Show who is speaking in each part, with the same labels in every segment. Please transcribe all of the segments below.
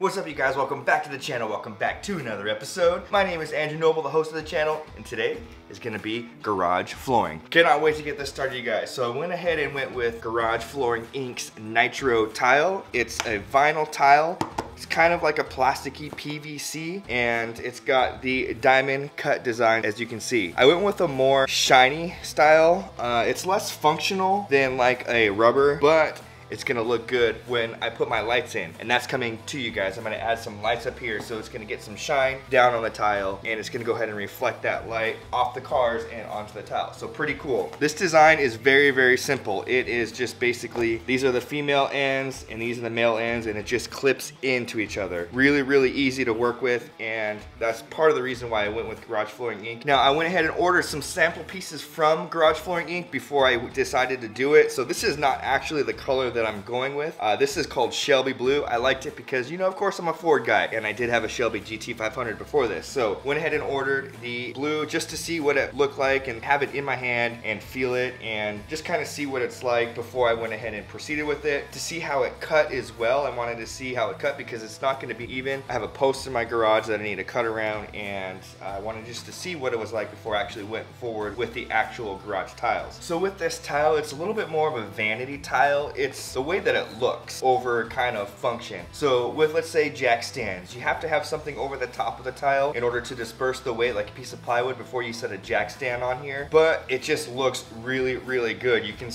Speaker 1: What's up, you guys? Welcome back to the channel. Welcome back to another episode. My name is Andrew Noble, the host of the channel, and today is gonna be garage flooring. Cannot wait to get this started, you guys. So I went ahead and went with Garage Flooring Inc.'s Nitro tile. It's a vinyl tile. It's kind of like a plasticky PVC, and it's got the diamond cut design, as you can see. I went with a more shiny style. It's less functional than like a rubber, but it's gonna look good when I put my lights in, and that's coming to you guys. I'm gonna add some lights up here, so it's gonna get some shine down on the tile, and it's gonna go ahead and reflect that light off the cars and onto the tile. So pretty cool. This design is very, very simple. It is just basically, these are the female ends and these are the male ends, and it just clips into each other. Really, really easy to work with, and that's part of the reason why I went with Garage Flooring Inc. Now, I went ahead and ordered some sample pieces from Garage Flooring Inc. before I decided to do it. So this is not actually the color that I'm going with. This is called Shelby Blue. I liked it because, you know, of course I'm a Ford guy, and I did have a Shelby GT500 before this. So went ahead and ordered the blue just to see what it looked like and have it in my hand and feel it and just kind of see what it's like before I went ahead and proceeded with it. To see how it cut as well. I wanted to see how it cut because it's not going to be even. I have a post in my garage that I need to cut around, and I wanted just to see what it was like before I actually went forward with the actual garage tiles. So with this tile, it's a little bit more of a vanity tile. It's the way that it looks over kind of function. So with, let's say, jack stands, you have to have something over the top of the tile in order to disperse the weight, like a piece of plywood, before you set a jack stand on here. But it just looks really, really good. You can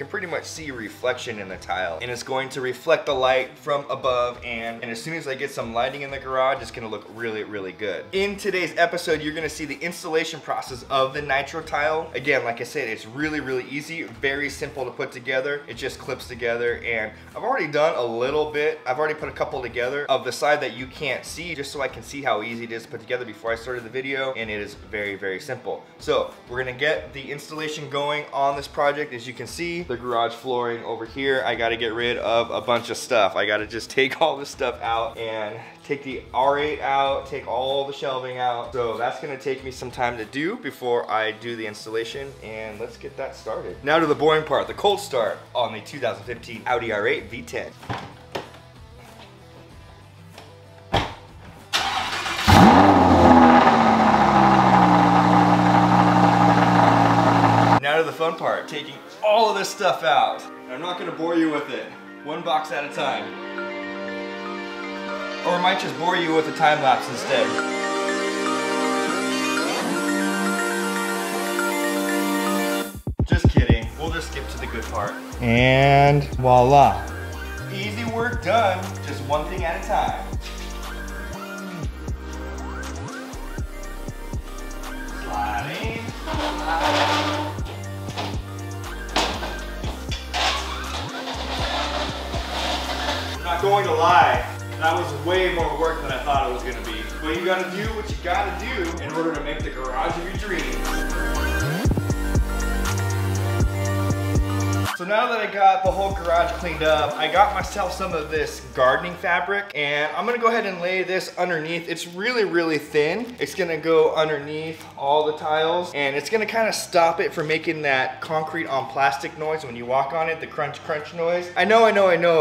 Speaker 1: pretty much see reflection in the tile, and it's going to reflect the light from above, and as soon as I get some lighting in the garage, it's gonna look really, really good. In today's episode, you're gonna see the installation process of the Nitro tile. Again, like I said, it's really, really easy, very simple to put together. It just clips together, and I've already done a little bit. I've already put a couple together of the side that you can't see, just so I can see how easy it is to put together before I started the video, and it is very, very simple. So we're gonna get the installation going on this project. As you can see, the garage flooring over here, I gotta get rid of a bunch of stuff. I gotta just take all this stuff out and take the R8 out, take all the shelving out. So that's gonna take me some time to do before I do the installation, and let's get that started. Now to the boring part, the cold start on the 2015 Audi R8 V10. Now to the fun part, taking all of this stuff out. I'm not gonna bore you with it, one box at a time. Or I might just bore you with a time lapse instead. Just kidding, we'll just skip to the good part. And voila. Easy work done, just one thing at a time. Sliding. I'm not going to lie. That was way more work than I thought it was gonna be. But you gotta do what you gotta do in order to make the garage of your dreams. So now that I got the whole garage cleaned up, I got myself some of this gardening fabric, and I'm gonna go ahead and lay this underneath. It's really, really thin. It's gonna go underneath all the tiles, and it's gonna kind of stop it from making that concrete on plastic noise when you walk on it, the crunch, crunch noise. I know.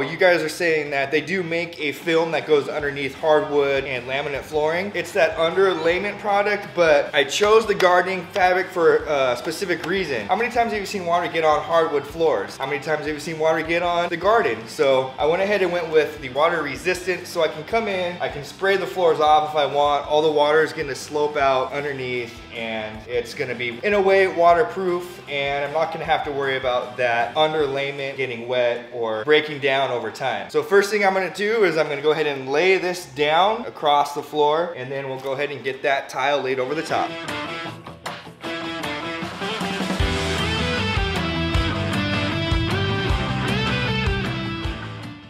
Speaker 1: You guys are saying that they do make a film that goes underneath hardwood and laminate flooring. It's that underlayment product, but I chose the gardening fabric for a specific reason. How many times have you seen water get on hardwood floors? How many times have you seen water get on the garden? So I went ahead and went with the water resistant, so I can come in, I can spray the floors off if I want. All the water is gonna slope out underneath, and it's gonna be, in a way, waterproof, and I'm not gonna have to worry about that underlayment getting wet or breaking down over time. So first thing I'm gonna do is I'm gonna go ahead and lay this down across the floor, and then we'll go ahead and get that tile laid over the top.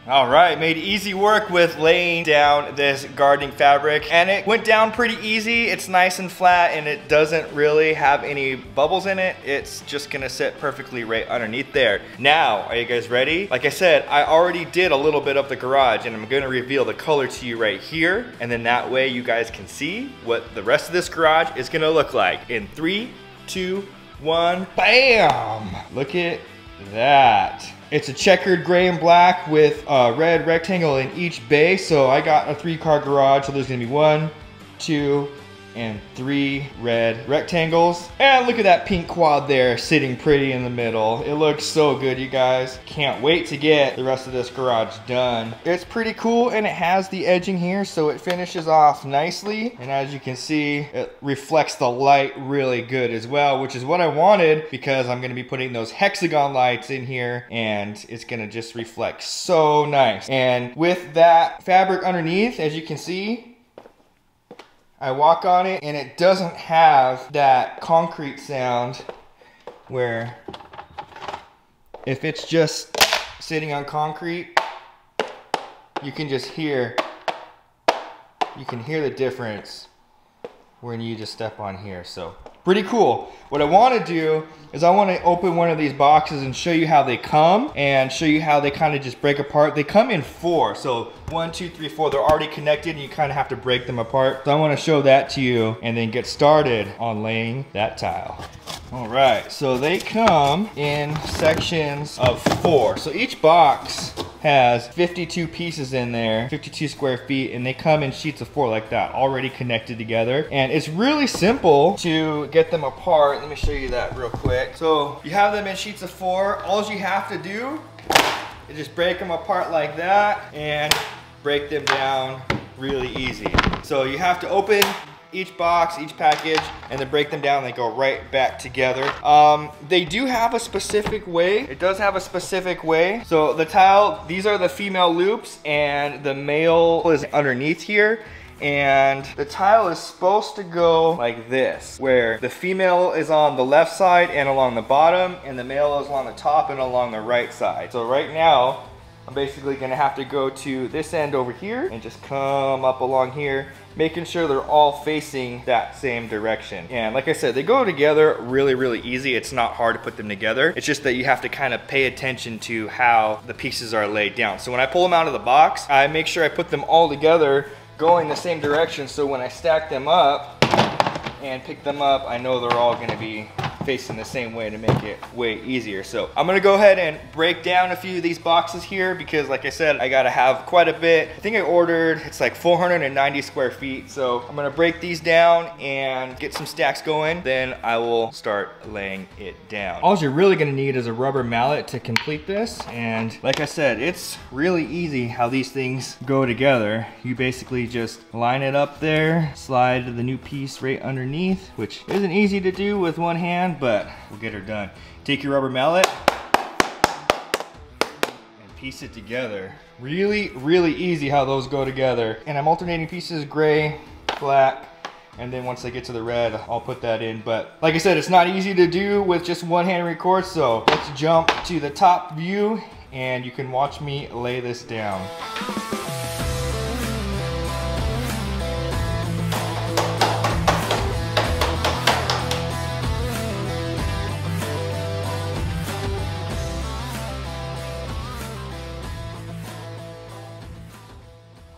Speaker 1: All right, made easy work with laying down this gardening fabric, and it went down pretty easy. It's nice and flat, and it doesn't really have any bubbles in it. It's just gonna sit perfectly right underneath there. Now, are you guys ready? Like I said, I already did a little bit of the garage, and I'm gonna reveal the color to you right here, and then that way you guys can see what the rest of this garage is gonna look like. In 3, 2, 1, bam! Look at that. It's a checkered gray and black with a red rectangle in each bay. So I got a 3-car garage. So there's gonna be 1, 2, and 3 red rectangles. And look at that pink quad there sitting pretty in the middle. It looks so good, you guys. Can't wait to get the rest of this garage done. It's pretty cool, and it has the edging here, so it finishes off nicely. And as you can see, it reflects the light really good as well, which is what I wanted, because I'm gonna be putting those hexagon lights in here, and it's gonna just reflect so nice. And with that fabric underneath, as you can see, I walk on it and it doesn't have that concrete sound where if it's just sitting on concrete, you can hear the difference when you just step on here. So pretty cool. What I want to do is I want to open one of these boxes and show you how they come and show you how they kind of just break apart. They come in 4. So 1, 2, 3, 4. They're already connected and you kind of have to break them apart. So I want to show that to you and then get started on laying that tile. All right, so they come in sections of 4. So each box has 52 pieces in there, 52 square feet, and they come in sheets of 4 like that, already connected together. And it's really simple to get them apart. Let me show you that real quick. So you have them in sheets of 4. All you have to do is just break them apart like that and break them down really easy. So you have to open each box, each package, and then break them down. They go right back together. They do have a specific way. It does have a specific way. So the tile, these are the female loops and the male is underneath here. And the tile is supposed to go like this, where the female is on the left side and along the bottom, and the male is along the top and along the right side. So right now, I'm basically gonna have to go to this end over here and just come up along here, making sure they're all facing that same direction. And like I said, they go together really, really easy. It's not hard to put them together. It's just that you have to kind of pay attention to how the pieces are laid down. So when I pull them out of the box, I make sure I put them all together going the same direction, so when I stack them up and pick them up, I know they're all gonna be facing the same way to make it way easier. So I'm gonna go ahead and break down a few of these boxes here because like I said, I gotta have quite a bit. I think I ordered, it's like 490 square feet. So I'm gonna break these down and get some stacks going. Then I will start laying it down. All you're really gonna need is a rubber mallet to complete this. And like I said, it's really easy how these things go together. You basically just line it up there, slide the new piece right underneath, which isn't easy to do with one hand, but we'll get her done. Take your rubber mallet and piece it together. Really, really easy how those go together. And I'm alternating pieces, gray, black, and then once I get to the red, I'll put that in. But like I said, it's not easy to do with just one hand record, so let's jump to the top view and you can watch me lay this down.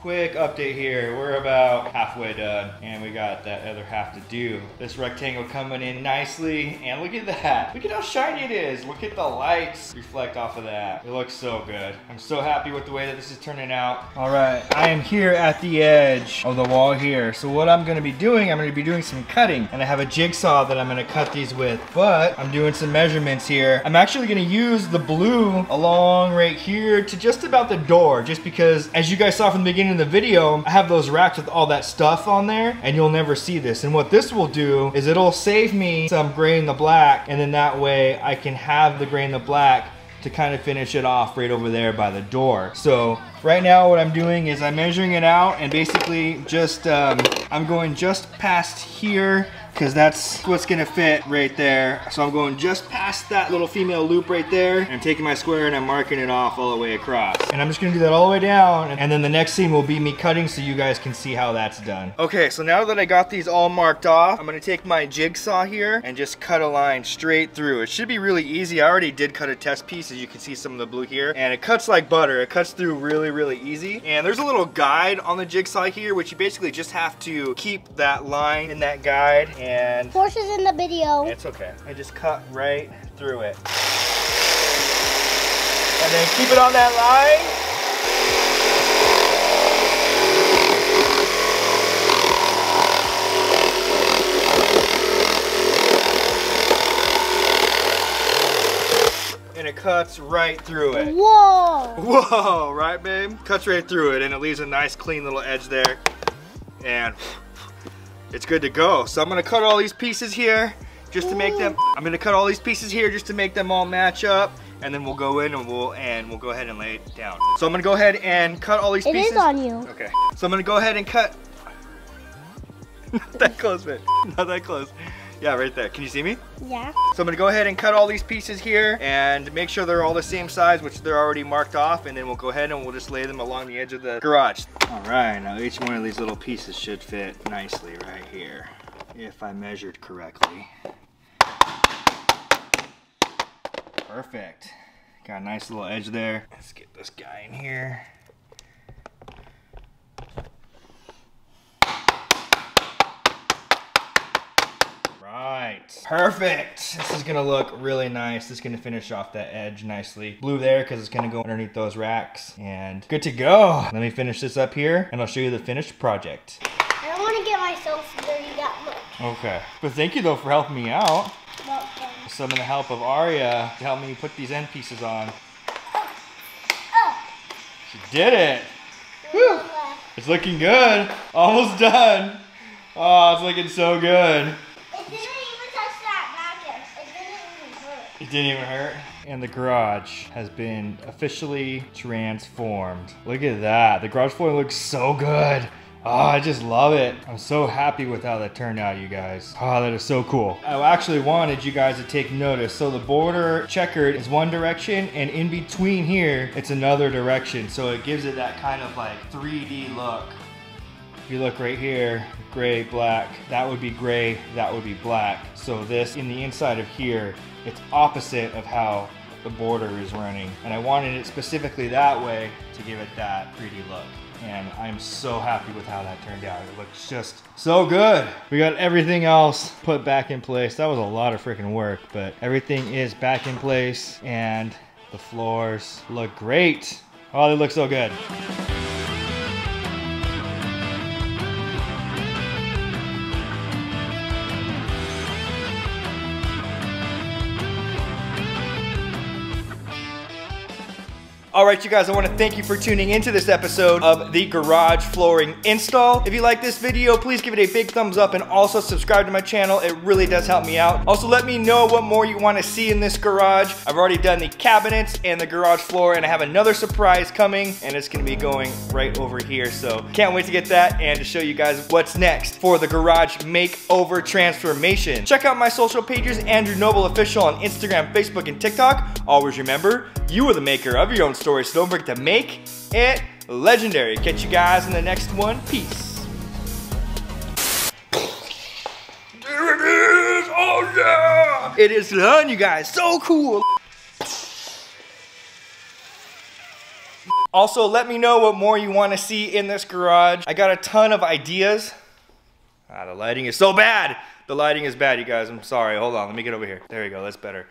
Speaker 1: Quick update here, we're about halfway done and we got that other half to do. This rectangle coming in nicely and look at that. Look at how shiny it is. Look at the lights reflect off of that. It looks so good. I'm so happy with the way that this is turning out. All right, I am here at the edge of the wall here. So what I'm gonna be doing, I'm gonna be doing some cutting and I have a jigsaw that I'm gonna cut these with, but I'm doing some measurements here. I'm actually gonna use the blue along right here to just about the door, just because as you guys saw from the beginning of the video, I have those racks with all that stuff on there and you'll never see this. And what this will do is it'll save me some gray in the black, and then that way I can have the gray in the black to kind of finish it off right over there by the door. So right now what I'm doing is I'm measuring it out and basically just I'm going just past here because that's what's gonna fit right there. So I'm going just past that little female loop right there, and I'm taking my square and I'm marking it off all the way across. And I'm just gonna do that all the way down, and then the next scene will be me cutting so you guys can see how that's done. Okay, so now that I got these all marked off, I'm gonna take my jigsaw here and just cut a line straight through. It should be really easy. I already did cut a test piece, as you can see some of the blue here, and it cuts like butter. It cuts through really, really easy. And there's a little guide on the jigsaw here, which you basically just have to keep that line in that guide. And
Speaker 2: Porsche's in the video.
Speaker 1: It's okay. I just cut right through it. And then keep it on that line. And it cuts right through it.
Speaker 2: Whoa!
Speaker 1: Whoa, right babe? Cuts right through it and it leaves a nice clean little edge there. And it's good to go. So I'm gonna cut all these pieces here just to make them, all match up. And then we'll go in and we'll go ahead and lay it down. So I'm gonna go ahead and cut all these pieces.
Speaker 2: It is on you.
Speaker 1: Okay. So I'm gonna go ahead and cut. Not that close, man. Not that close. Yeah, right there. Can you see me?
Speaker 2: Yeah.
Speaker 1: So I'm gonna go ahead and cut all these pieces here and make sure they're all the same size, which they're already marked off, and then we'll go ahead and we'll just lay them along the edge of the garage. All right, now each one of these little pieces should fit nicely right here, if I measured correctly. Perfect. Got a nice little edge there. Let's get this guy in here. Right, perfect. This is gonna look really nice. This is gonna finish off that edge nicely. Blue there because it's gonna go underneath those racks. And good to go. Let me finish this up here and I'll show you the finished project.
Speaker 2: I don't want to get myself dirty that much.
Speaker 1: Okay, but thank you though for helping me out.
Speaker 2: Welcome.
Speaker 1: Some of the help of Aria to help me put these end pieces on. She did it. Whew. It's looking good. Almost done. Oh, it's looking so good. It didn't even hurt. And the garage has been officially transformed. Look at that. The garage floor looks so good. Oh, I just love it. I'm so happy with how that turned out, you guys. Oh, that is so cool. I actually wanted you guys to take notice. So the border checkered is one direction, and in between here, it's another direction. So it gives it that kind of like 3D look. If you look right here, gray, black, that would be gray, that would be black. So this, in the inside of here, it's opposite of how the border is running. And I wanted it specifically that way to give it that 3D look. And I'm so happy with how that turned out. It looks just so good. We got everything else put back in place. That was a lot of freaking work, but everything is back in place and the floors look great. Oh, they look so good. All right, you guys, I want to thank you for tuning into this episode of the garage flooring install. If you like this video, please give it a big thumbs up and also subscribe to my channel. It really does help me out. Also, let me know what more you want to see in this garage. I've already done the cabinets and the garage floor, and I have another surprise coming, and it's going to be going right over here. So can't wait to get that and to show you guys what's next for the garage makeover transformation. Check out my social pages, Andrew Noble Official on Instagram, Facebook, and TikTok. Always remember, you are the maker of your own story, so don't forget to make it legendary. Catch you guys in the next one. Peace. There it is! Oh yeah! It is done, you guys. So cool. Also, let me know what more you want to see in this garage. I got a ton of ideas. The lighting is so bad. The lighting is bad, you guys. I'm sorry. Hold on. Let me get over here. There you go. That's better.